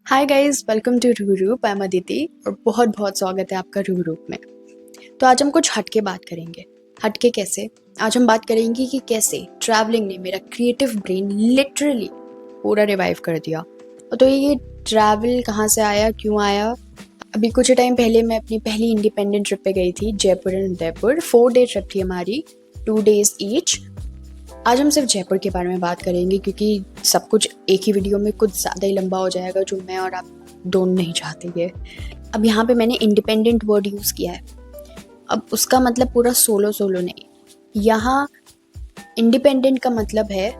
Hi guys, welcome to Ruby Roop. I M Aditi और बहुत बहुत स्वागत है आपका रूबी रूप में। तो आज हम कुछ हटके बात करेंगे। हटके कैसे? आज हम बात करेंगे कि कैसे ट्रैवलिंग ने मेरा क्रिएटिव ब्रेन लिटरली पूरा रिवाइव कर दिया। तो ये ट्रैवल कहाँ से आया, क्यों आया? अभी कुछ टाइम पहले मैं अपनी पहली इंडिपेंडेंट ट्रिप पे गई थी, Jaipur and Udaipur. 4 day trip थी हमारी, 2 days ईच। आज हम सिर्फ जयपुर के बारे में बात करेंगे क्योंकि सब कुछ एक ही वीडियो में कुछ ज़्यादा ही लंबा हो जाएगा, जो मैं और आप दोनों नहीं चाहते ये। अब यहाँ पे मैंने इंडिपेंडेंट वर्ड यूज़ किया है। अब उसका मतलब पूरा सोलो नहीं। यहाँ इंडिपेंडेंट का मतलब है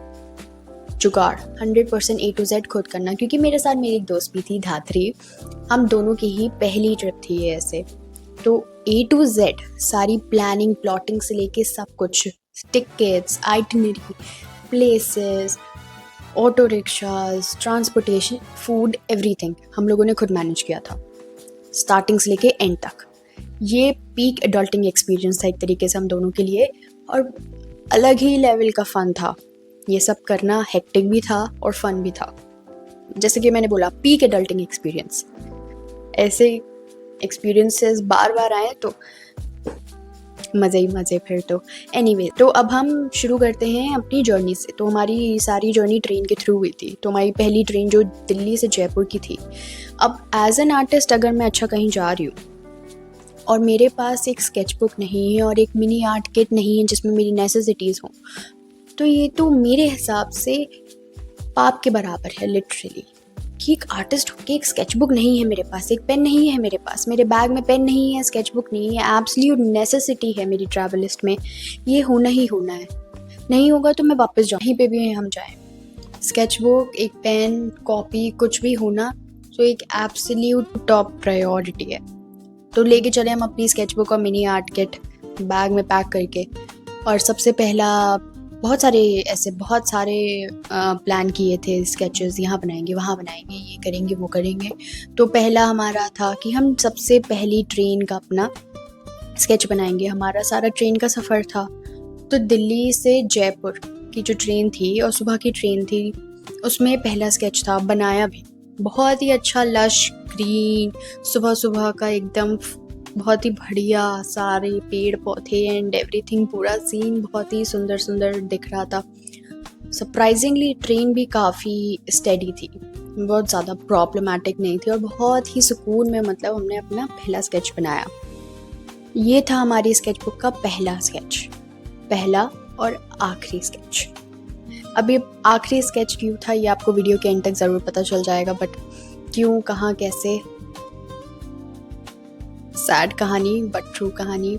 जुगाड़, 100% A to Z खुद करना। क्योंकि मेरे साथ मेरी एक दोस्त भी थी, धात्री। हम दोनों की ही पहली ट्रिप थी ये ऐसे। तो A to Z सारी प्लानिंग, प्लॉटिंग से लेके सब कुछ, tickets, itinerary, places, auto rickshaws, transportation, food, everything हम लोगों ने खुद मैनेज किया था, स्टार्टिंग से लेके एंड तक। ये पीक एडल्टिंग एक्सपीरियंस था एक तरीके से हम दोनों के लिए, और अलग ही लेवल का फन था। ये सब करना हेक्टिक भी था और फन भी था। जैसे कि मैंने बोला, पीक एडल्टिंग एक्सपीरियंस। ऐसे एक्सपीरियंसेस बार बार आए तो मज़े ही मज़े फिर तो। एनीवे, तो अब हम शुरू करते हैं अपनी जर्नी से। तो हमारी सारी जर्नी ट्रेन के थ्रू हुई थी। तो हमारी पहली ट्रेन जो दिल्ली से जयपुर की थी। अब एज एन आर्टिस्ट अगर मैं अच्छा कहीं जा रही हूँ और मेरे पास एक स्केच बुक नहीं है और एक मिनी आर्ट किट नहीं है जिसमें मेरी नेसेसिटीज़ हों, तो ये तो मेरे हिसाब से पाप के बराबर है लिटरली। कि एक आर्टिस्ट होके एक स्केच बुक नहीं है मेरे पास, एक पेन नहीं है मेरे पास, मेरे बैग में पेन नहीं है, स्केच बुक नहीं है। एब्सोल्यूट नेसेसिटी है मेरी ट्रैवल लिस्ट में, ये होना ही होना है। नहीं होगा तो मैं वापस जाऊँ, कहीं पे भी हम जाएं। स्केच बुक, एक पेन, कॉपी, कुछ भी होना तो एक एब्सोल्यूट टॉप प्रायोरिटी है। तो लेके चले हम अपनी स्केच बुक और मिनी आर्ट किट बैग में पैक करके। और सबसे पहला बहुत सारे प्लान किए थे स्केचेस, यहाँ बनाएंगे, वहाँ बनाएंगे, ये करेंगे, वो करेंगे। तो पहला हमारा था कि हम सबसे पहली ट्रेन का अपना स्केच बनाएंगे। हमारा सारा ट्रेन का सफ़र था। तो दिल्ली से जयपुर की जो ट्रेन थी और सुबह की ट्रेन थी, उसमें पहला स्केच था, बनाया भी बहुत ही अच्छा, लश ग्रीन, सुबह सुबह का एकदम बहुत ही बढ़िया, सारे पेड़ पौधे एंड एवरीथिंग, पूरा सीन बहुत ही सुंदर सुंदर दिख रहा था। सरप्राइजिंगली ट्रेन भी काफ़ी स्टेडी थी, बहुत ज़्यादा प्रॉब्लमेटिक नहीं थी और बहुत ही सुकून में, मतलब हमने अपना पहला स्केच बनाया। ये था हमारी स्केच बुक का पहला स्केच, पहला और आखिरी स्केच। अब ये आखिरी स्केच क्यों था ये आपको वीडियो के एंड तक ज़रूर पता चल जाएगा, बट क्यों, कहाँ, कैसे, सैड कहानी बट ट्रू कहानी।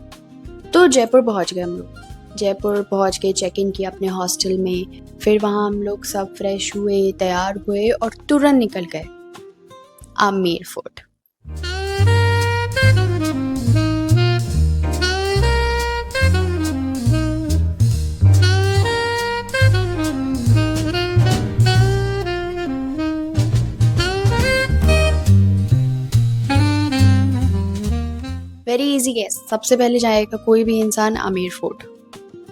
तो जयपुर पहुंच गए हम लोग। जयपुर पहुंच के चेक इन किया अपने हॉस्टल में। फिर वहाँ हम लोग सब फ्रेश हुए, तैयार हुए और तुरंत निकल गए Amer fort. Very easy guess, सबसे पहले जाएगा कोई भी इंसान आमेर फोर्ट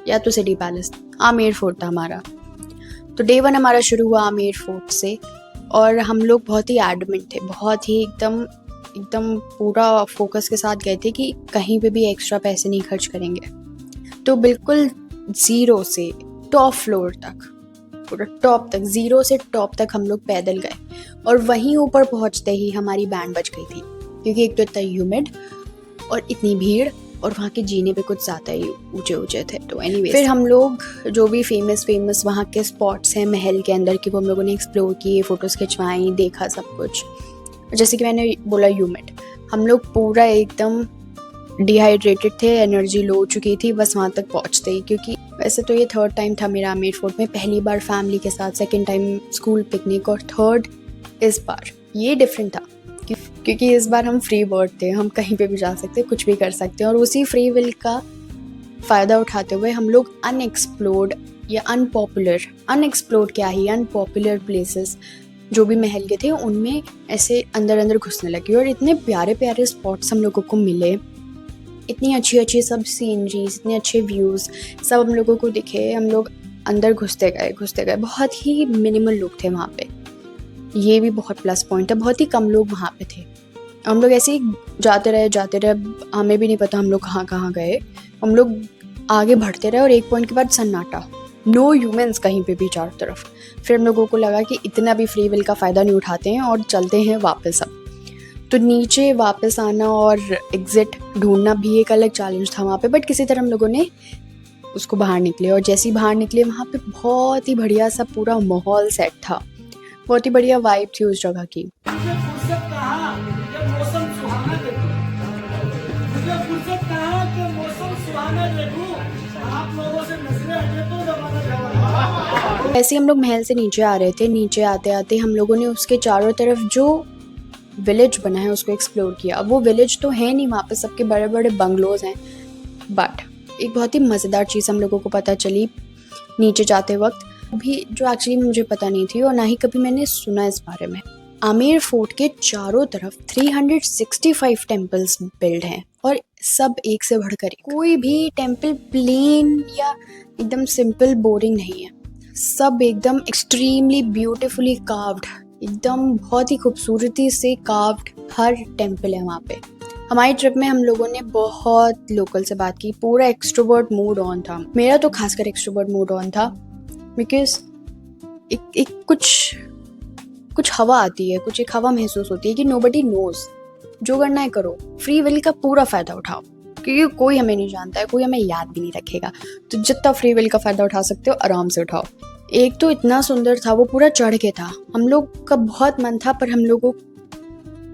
या तो सिटी पैलेस। आमेर फोर्ट था हमारा। तो डे 1 हमारा शुरू हुआ आमेर फोर्ट से और हम लोग बहुत ही एडमेंट थे, बहुत ही एकदम पूरा फोकस के साथ गए थे कि कहीं पे भी एक्स्ट्रा पैसे नहीं खर्च करेंगे। तो बिल्कुल ज़ीरो से टॉप फ्लोर तक, पूरा टॉप तक, ज़ीरो से टॉप तक हम लोग पैदल गए। और वहीं ऊपर पहुंचते ही हमारी बैंड बज गई थी, क्योंकि एक तो इतना ह्यूमिड और इतनी भीड़ और वहाँ के जीने पे कुछ ज़्यादा ही ऊंचे थे। तो एनीवे, फिर हम लोग जो भी फेमस वहाँ के स्पॉट्स हैं महल के अंदर की, वो हम लोगों ने एक्सप्लोर किए, फ़ोटोज़ खिंचवाई, देखा सब कुछ। जैसे कि मैंने बोला ह्यूमिड, हम लोग पूरा एकदम डिहाइड्रेटेड थे, एनर्जी लो हो चुकी थी बस वहाँ तक पहुँचते ही। क्योंकि वैसे तो ये 3rd टाइम था मेरा आमेर फोर्ट में, पहली बार फैमिली के साथ, 2nd टाइम स्कूल पिकनिक, और 3rd इस बार। ये डिफरेंट था क्योंकि इस बार हम फ्री बर्ड थे, हम कहीं पे भी जा सकते, कुछ भी कर सकते हैं। और उसी फ्री विल का फ़ायदा उठाते हुए हम लोग अनएक्सप्लोर्ड या अनएक्सप्लोर्ड क्या ही, अनपॉपुलर प्लेसेस जो भी महल के थे उनमें ऐसे अंदर घुसने लगे। और इतने प्यारे प्यारे स्पॉट्स हम लोगों को मिले, इतनी अच्छी सब सीनरीज, इतने अच्छे व्यूज़ सब हम लोगों को दिखे। हम लोग अंदर घुसते गए। बहुत ही मिनिमल लोग थे वहाँ पे। ये भी बहुत प्लस पॉइंट था, बहुत ही कम लोग वहाँ पे थे। हम लोग ऐसे ही जाते रहे, हमें भी नहीं पता हम लोग कहाँ कहाँ गए। हम लोग आगे बढ़ते रहे और एक पॉइंट के बाद सन्नाटा, नो ह्यूमंस कहीं पे भी चारों तरफ। फिर हम लोगों को लगा कि इतना भी फ्री विल का फ़ायदा नहीं उठाते हैं और चलते हैं वापस अब। तो नीचे वापस आना और एग्ज़िट ढूंढना भी एक अलग चैलेंज था वहाँ पे, बट किसी तरह हम लोगों ने उसको बाहर निकले। और जैसे ही बाहर निकले वहाँ पे बहुत ही बढ़िया सा पूरा माहौल सेट था, बहुत ही बढ़िया वाइब थी उस जगह की। ऐसे हम लोग महल से नीचे आ रहे थे। नीचे आते आते हम लोगों ने उसके चारों तरफ जो विलेज बना है उसको एक्सप्लोर किया। वो विलेज तो है नहीं, वहाँ पे सबके बड़े बड़े बंगलोज हैं, बट एक बहुत ही मज़ेदार चीज़ हम लोगों को पता चली नीचे जाते वक्त, भी जो एक्चुअली मुझे पता नहीं थी और ना ही कभी मैंने सुना इस बारे में। आमेर फोर्ट के चारों तरफ 365 टेम्पल्स बिल्ड हैं और सब एक से बढ़कर एक। कोई भी टेम्पल प्लेन या एकदम सिंपल बोरिंग नहीं है, सब एकदम एक्सट्रीमली ब्यूटीफुली कार्व्ड, एकदम बहुत ही खूबसूरती से कार्व्ड हर टेम्पल है वहाँ पे। हमारी ट्रिप में हम लोगों ने बहुत लोकल से बात की, पूरा एक्सट्रोवर्ट मूड ऑन था। मेरा तो खासकर एक्सट्रोवर्ट मूड ऑन था, बिकॉज एक कुछ हवा आती है, कुछ एक हवा महसूस होती है कि नोबडी नोज, जो करना है करो, फ्री विल का पूरा फ़ायदा उठाओ, क्योंकि कोई हमें नहीं जानता है, कोई हमें याद भी नहीं रखेगा। तो जितना फ्री विल का फ़ायदा उठा सकते हो आराम से उठाओ। एक तो इतना सुंदर था, वो पूरा चढ़ के था। हम लोग का बहुत मन था पर हम लोगों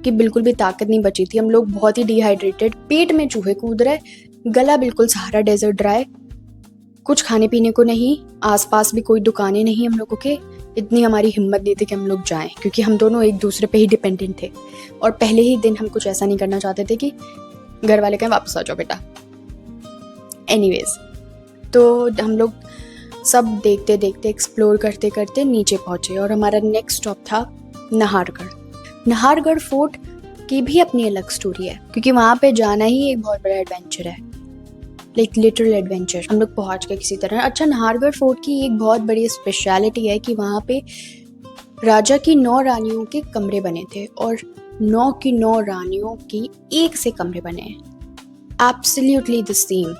की बिल्कुल भी ताकत नहीं बची थी। हम लोग बहुत ही डिहाइड्रेटेड, पेट में चूहे कूद रहे, गला बिल्कुल सहारा डेजर्ट ड्राई, कुछ खाने पीने को नहीं, आसपास भी कोई दुकानें नहीं हम लोगों के। इतनी हमारी हिम्मत नहीं थी कि हम लोग जाएं, क्योंकि हम दोनों एक दूसरे पे ही डिपेंडेंट थे और पहले ही दिन हम कुछ ऐसा नहीं करना चाहते थे कि घर वाले कहें वापस आ जाओ बेटा। एनीवेज, तो हम लोग सब देखते देखते एक्सप्लोर करते करते नीचे पहुँचे और हमारा नेक्स्ट स्टॉप था नाहरगढ़। नाहरगढ़ फोर्ट की भी अपनी अलग स्टोरी है, क्योंकि वहाँ पे जाना ही एक बहुत बड़ा एडवेंचर है, लाइक लिटरल एडवेंचर। हम लोग पहुँच गए किसी तरह। अच्छा, नाहरगढ़ फोर्ट की एक बहुत बड़ी स्पेशलिटी है कि वहाँ पे राजा की 9 रानियों के कमरे बने थे और 9 की 9 रानियों की एक से कमरे बने हैं, absolutely the same,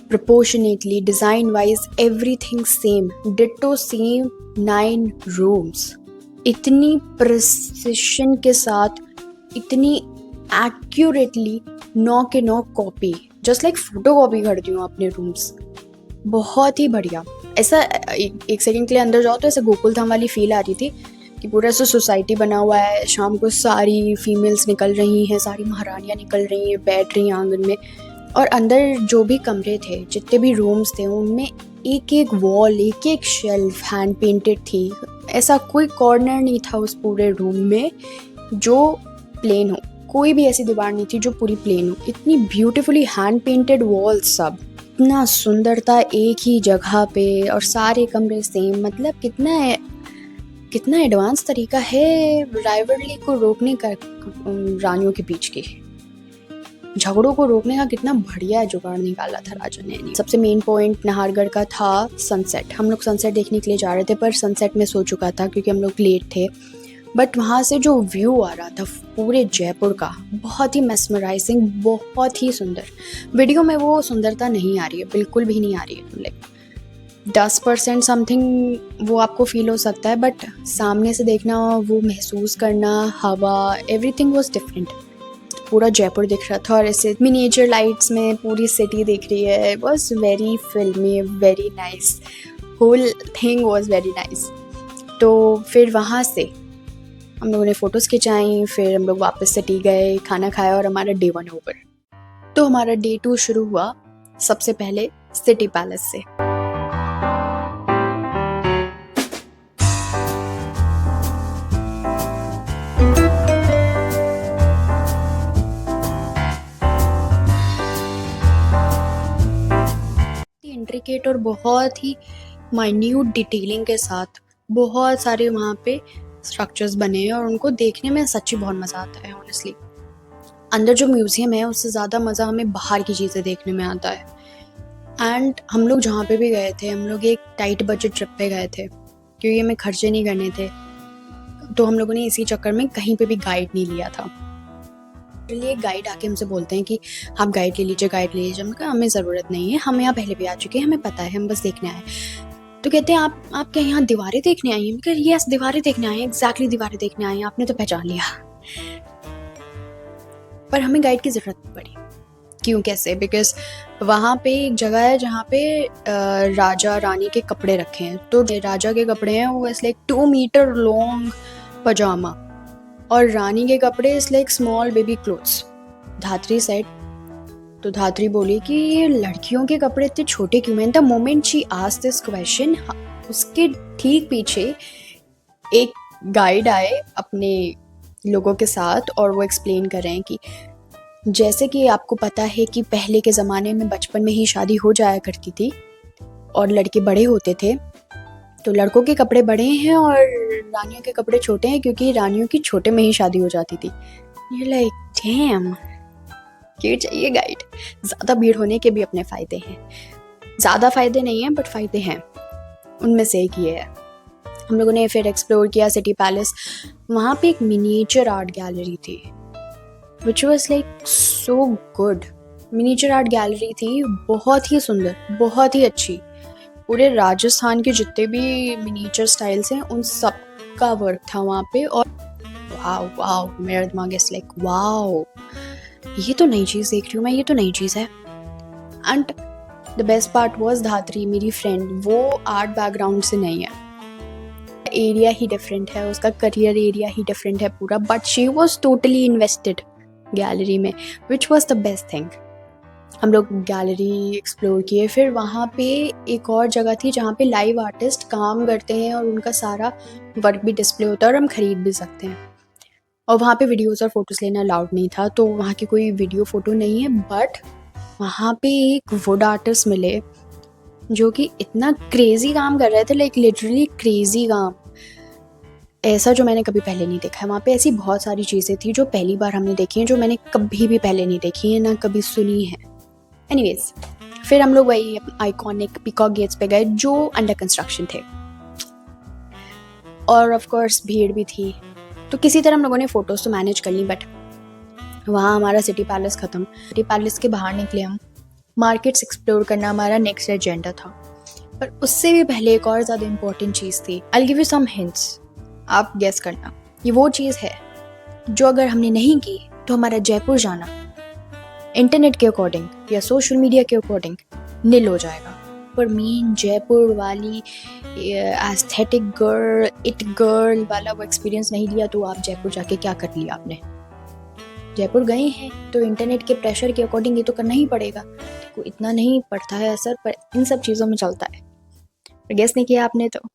proportionately, design wise, everything same, ditto same 9 rooms। इतनी प्रिसिशन के साथ, इतनी एक्यूरेटली 9 के 9 copy, just like photo copy करती हूँ अपने रूम्स। बहुत ही बढ़िया। ऐसा एक सेकंड के लिए अंदर जाओ तो ऐसे गोकुल धाम वाली फील आ रही थी कि पूरा ऐसा सोसाइटी बना हुआ है, शाम को सारी फीमेल्स निकल रही हैं, सारी महारानियाँ निकल रही हैं, बैठ रही हैं आंगन में। और अंदर जो भी कमरे थे, जितने भी रूम्स थे, उनमें एक एक वॉल, एक एक शेल्फ हैंड पेंटेड थी। ऐसा कोई कॉर्नर नहीं था उस पूरे रूम में जो प्लेन हो, कोई भी ऐसी दीवार नहीं थी जो पूरी प्लेन हो। इतनी ब्यूटीफुली हैंड पेंटेड वॉल्स, सब इतना सुंदर था एक ही जगह पे और सारे कमरे सेम। मतलब कितना एडवांस तरीका है राइवलरी को रोकने का, रानियों के बीच की झगड़ों को रोकने का कितना बढ़िया जुगाड़ निकाला था राजा ने। सबसे मेन पॉइंट नाहरगढ़ का था सनसेट। हम लोग सनसेट देखने के लिए जा रहे थे पर सनसेट में सो चुका था क्योंकि हम लोग लेट थे। बट वहाँ से जो व्यू आ रहा था पूरे जयपुर का, बहुत ही मेस्मराइजिंग, बहुत ही सुंदर। वीडियो में वो सुंदरता नहीं आ रही है, बिल्कुल भी नहीं आ रही है। लाइक 10% समथिंग वो आपको फील हो सकता है, बट सामने से देखना, वो महसूस करना, हवा, एवरीथिंग वाज डिफरेंट। पूरा जयपुर दिख रहा था और ऐसे मिनिएचर लाइट्स में पूरी सिटी दिख रही है। It was very filmy, very nice, whole thing was very nice. तो फिर वहाँ से हम लोगों ने फ़ोटोज़ खिंचाई, फिर हम लोग वापस सिटी गए, खाना खाया और हमारा डे 1 ओवर। तो हमारा डे 2 शुरू हुआ सबसे पहले सिटी पैलेस से। इंट्रिकेट और बहुत ही माइन्यूट डिटेलिंग के साथ बहुत सारे वहाँ पे स्ट्रक्चर्स बने हैं और उनको देखने में सच्ची बहुत मज़ा आता है। ऑनेस्टली अंदर जो म्यूज़ियम है उससे ज़्यादा मज़ा हमें बाहर की चीज़ें देखने में आता है। एंड हम लोग जहाँ पे भी गए थे, हम लोग एक टाइट बजट ट्रिप पे गए थे क्योंकि हमें खर्चे नहीं करने थे। तो हम लोगों ने इसी चक्कर में कहीं पे भी गाइड नहीं लिया था। लिए गाइड आके हमसे बोलते हैं कि आप गाइड ले लीजिए, गाइड ले लीजिए। हमने कहा हमें ज़रूरत नहीं है, हम यहाँ पहले भी आ चुके हैं, हमें पता है, हम बस देखने आए। तो कहते हैं आप क्या यहाँ दीवारें देखने आई हैं? मैं यस, दीवारें देखने आए हैं, एग्जैक्टली दीवारें देखने आए हैं, आपने तो पहचान लिया। पर हमें गाइड की ज़रूरत नहीं पड़ी। क्यों, कैसे? बिकॉज वहाँ पे एक जगह है जहाँ पे राजा रानी के कपड़े रखे हैं। तो राजा के कपड़े हैं वो लाइक 2 मीटर लॉन्ग पजामा, और रानी के कपड़े इस लाइक स्मॉल बेबी क्लोथ्स। धात्री सेड, तो धात्री बोली कि ये लड़कियों के कपड़े इतने छोटे क्यों हैं? The moment she asked this question, उसके ठीक पीछे एक गाइड आए अपने लोगों के साथ, और वो एक्सप्लेन कर रहे हैं कि जैसे कि आपको पता है कि पहले के ज़माने में बचपन में ही शादी हो जाया करती थी और लड़के बड़े होते थे, तो लड़कों के कपड़े बड़े हैं और रानियों के कपड़े छोटे हैं क्योंकि रानियों की छोटे में ही शादी हो जाती थी। ये लाइक डैम, क्यों चाहिए गाइड? ज़्यादा भीड़ होने के भी अपने फ़ायदे हैं। ज़्यादा फ़ायदे नहीं हैं बट फ़ायदे हैं, उनमें से एक ये है। हम लोगों ने फिर एक्सप्लोर किया सिटी पैलेस। वहाँ पे एक मिनिएचर आर्ट गैलरी थी which was like so good. Miniature art gallery थी, बहुत ही सुंदर, बहुत ही अच्छी। पूरे राजस्थान के जितने भी मिनिएचर स्टाइल्स हैं उन सब का वर्क था वहाँ पे। और वाओ वाओ, मेरा दिमाग इज लाइक वाओ, ये तो नई चीज़ देख रही हूँ मैं, ये तो नई चीज़ है। And the best part was धात्री, मेरी फ्रेंड, वो आर्ट बैकग्राउंड से नहीं है, एरिया ही डिफरेंट है, उसका करियर एरिया ही डिफरेंट है पूरा, but she was totally invested gallery में, which was the best thing. हम लोग गैलरी एक्सप्लोर किए। फिर वहाँ पे एक और जगह थी जहाँ पे लाइव आर्टिस्ट काम करते हैं और उनका सारा वर्क भी डिस्प्ले होता है और हम खरीद भी सकते हैं। और वहाँ पे वीडियोस और फोटोज़ लेना अलाउड नहीं था, तो वहाँ की कोई वीडियो फ़ोटो नहीं है। बट वहाँ पे एक वुड आर्टिस्ट मिले जो कि इतना क्रेज़ी काम कर रहे थे, लाइक लिटरली क्रेज़ी काम, ऐसा जो मैंने कभी पहले नहीं देखा है। वहाँ पे ऐसी बहुत सारी चीज़ें थी जो पहली बार हमने देखी हैं, जो मैंने कभी भी पहले नहीं देखी है, ना कभी सुनी है। एनीवेज, फिर हम लोग वही आइकॉनिक पीकॉक गेट्स पे गए जो अंडर कंस्ट्रक्शन थे, और ऑफ कोर्स भीड़ भी थी, तो किसी तरह हम लोगों ने फ़ोटोज़ तो मैनेज कर ली। बट वहाँ हमारा सिटी पैलेस ख़त्म। सिटी पैलेस के बाहर निकले हम, मार्केट्स एक्सप्लोर करना हमारा नेक्स्ट एजेंडा था। पर उससे भी पहले एक और ज़्यादा इम्पॉर्टेंट चीज़ थी। I will give you some hints, आप गेस करना। ये वो चीज़ है जो अगर हमने नहीं की तो हमारा जयपुर जाना इंटरनेट के अकॉर्डिंग या सोशल मीडिया के अकॉर्डिंग नील हो जाएगा। पर मेन जयपुर वाली एस्थेटिक गर्ल, इट गर्ल वाला वो एक्सपीरियंस नहीं लिया, तो आप जयपुर जाके क्या कर लिया आपने? जयपुर गए हैं तो इंटरनेट के प्रेशर के अकॉर्डिंग ये तो करना ही पड़ेगा। देखो, इतना नहीं पड़ता है असर, पर इन सब चीज़ों में चलता है। गेस नहीं किया आपने तो।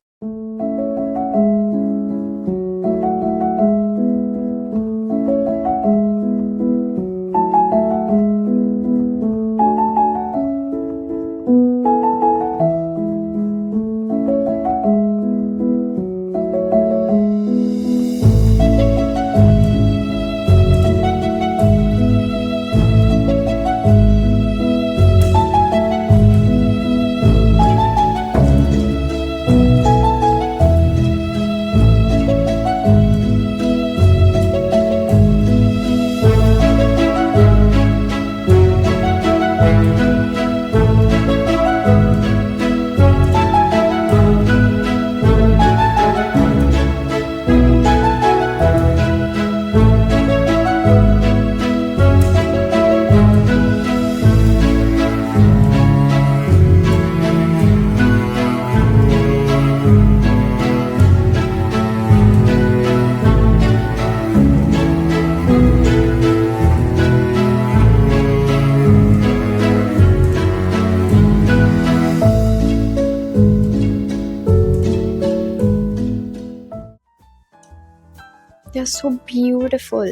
They're so beautiful.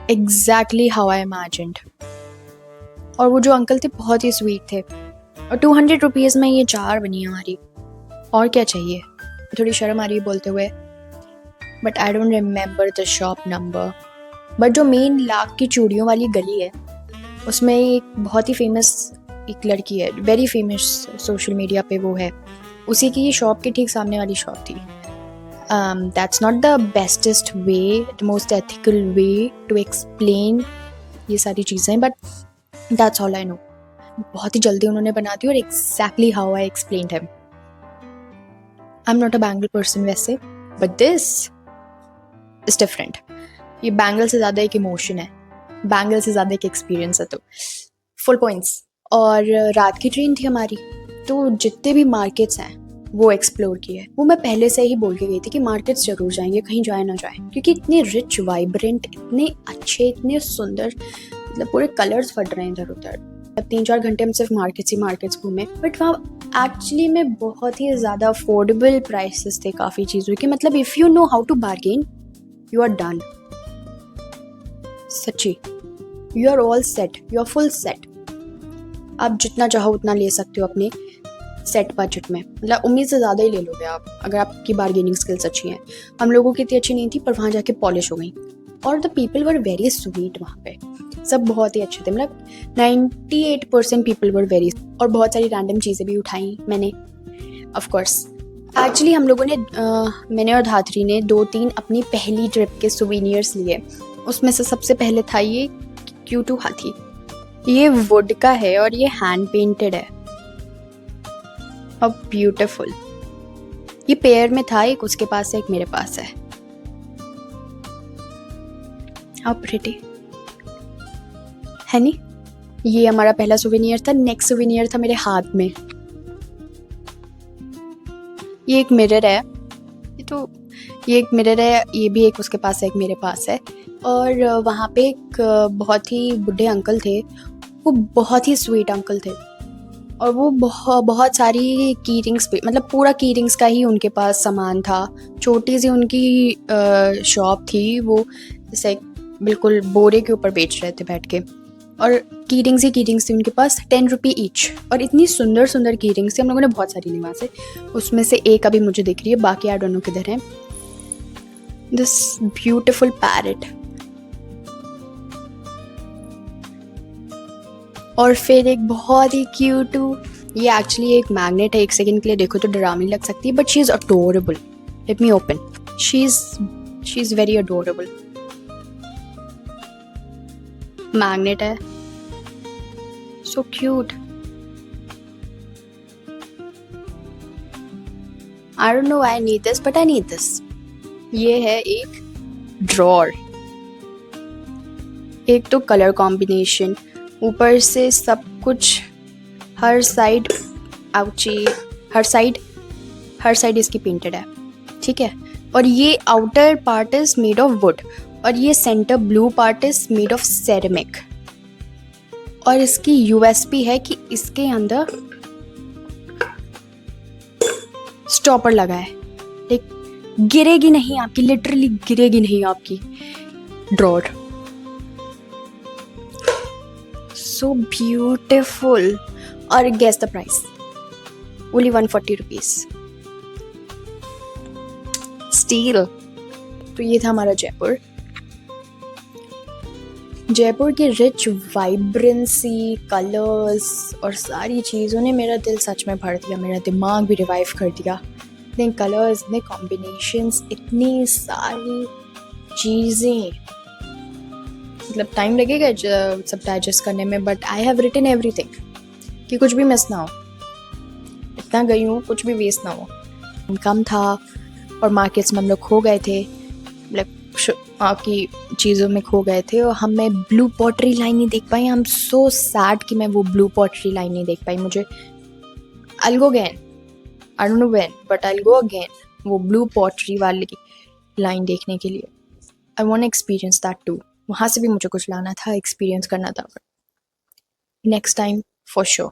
Exactly how I imagined. और वो जो अंकल थे बहुत ही स्वीट थे। और 200 रुपीज़ में ये 4 बनी हमारी, और क्या चाहिए? थोड़ी शर्म आ रही है बोलते हुए, but I don't remember the shop number. But जो मेन लाख की चूड़ियों वाली गली है उसमें एक बहुत ही फेमस एक लड़की है वेरी फेमस सोशल मीडिया पे, वो है उसी की शॉप के ठीक सामने वाली शॉप थी. That's not the bestest way, the most ethical way to explain ये सारी चीज़ें, but that's all I know. बहुत ही जल्दी उन्होंने बना दी और exactly how I explained him. I am not a bangle person वैसे, बट दिस इज डिफरेंट. ये बैंगल से ज़्यादा एक इमोशन है, बैंगल से ज़्यादा एक एक्सपीरियंस है. तो फुल पॉइंट्स. और रात की ट्रेन थी हमारी, तो जितने भी मार्केट्स हैं वो एक्सप्लोर किए. वो मैं पहले से ही बोल के गई थी कि मार्केट्स जरूर जाएंगे, कहीं जाए ना जाए, क्योंकि इतने रिच वाइब्रेंट, इतने अच्छे, इतने सुंदर, मतलब पूरे कलर्स फट रहे हैं इधर उधर. 3-4 घंटे हम सिर्फ मार्केट्स घूमे, बट वहाँ एक्चुअली में बहुत ही ज़्यादा अफोर्डेबल प्राइसेस थे काफ़ी चीज़ों के. मतलब if you know how to bargain, you are done. सच्ची, you are all set, you are full set. आप जितना चाहो उतना ले सकते हो अपने सेट बजट में. मतलब उम्मीद से ज़्यादा ही ले लोगे आप, अगर आपकी बार्गेनिंग स्किल्स अच्छी हैं. हम लोगों की इतनी अच्छी नहीं थी, पर वहाँ जाके पॉलिश हो गई. और the people were very sweet. वहाँ पे सब बहुत ही अच्छे थे. मतलब 98% पीपल वर वेरी. और बहुत सारी रैंडम चीज़ें भी उठाई मैंने, ऑफ कोर्स. एक्चुअली हम लोगों ने मैंने और धात्री ने 2-3 अपनी पहली ट्रिप के सुवेनियर्स लिए. उसमें से सबसे पहले था ये क्यूटू हाथी. ये वुड का है और ये हैंड पेंटेड है. अब ब्यूटीफुल. ये पेयर में था, एक उसके पास है, एक मेरे पास है. हाउ प्रिटी है नी. ये हमारा पहला सुवेनियर था. नेक्स्ट सुवेनियर था मेरे हाथ में. ये एक मिरर है. ये एक मिरर है, ये भी एक उसके पास है, एक मेरे पास है. और वहाँ पे एक बहुत ही बूढ़े अंकल थे. वो बहुत ही स्वीट अंकल थे. और वो बहुत सारी की रिंग्स पे, मतलब पूरा की रिंग्स का ही उनके पास सामान था. छोटी सी उनकी शॉप थी. वो जैसे बिल्कुल बोरे के ऊपर बेच रहे थे बैठ के. और की रिंग्स थी उनके पास, 10 रुपी ईच. और इतनी सुंदर सुंदर की रिंग्स थी. हम लोगों ने बहुत सारी ली वहाँ से. उसमें से एक अभी मुझे दिख रही है, बाकी आई डोंट नो किधर है. This beautiful parrot. और फिर एक बहुत ही क्यूट, ये एक्चुअली एक मैग्नेट है. एक सेकंड के लिए देखो तो डरावनी लग सकती है, but she is adorable. Let me open. She is very adorable. Magnet है, so cute. I don't know I need this, but I need this. ये है एक ड्रॉर. एक तो कलर कॉम्बिनेशन, ऊपर से सब कुछ, हर साइड आउची, हर साइड इसकी पेंटेड है. ठीक है. और ये outer part is made of would, और ये centre blue part is made of ceramic. और इसकी यूएसपी है कि इसके अंदर स्टॉपर लगा है. लाइक गिरेगी नहीं आपकी, लिटरली गिरेगी नहीं आपकी ड्रॉर. So beautiful. और guess the price, only 140 rupees. Steel. तो ये था हमारा जयपुर. जयपुर की रिच वाइब्रेंसी, कलर्स और सारी चीज़ों ने मेरा दिल सच में भर दिया. मेरा दिमाग भी रिवाइव कर दिया. इतने कलर्स, इतने कॉम्बिनेशंस, इतनी सारी चीज़ें. मतलब टाइम लगेगा सब डाइजेस्ट करने में, but I have written everything कि कुछ भी मिस ना हो. इतना गई हूँ, कुछ भी वेस्ट ना हो. कम था और मार्केट्स में हम लोग खो गए थे. मतलब आपकी चीज़ों में खो गए थे. और मैं ब्लू पॉटरी लाइन नहीं देख पाई. आई एम सो सैड कि मैं वो ब्लू पॉटरी लाइन नहीं देख पाई. मुझे I go again, I don't know when, but I go again वो ब्लू पॉटरी वाली लाइन देखने के लिए. I want experience that too. वहाँ से भी मुझे कुछ लाना था, एक्सपीरियंस करना था. Next time for sure.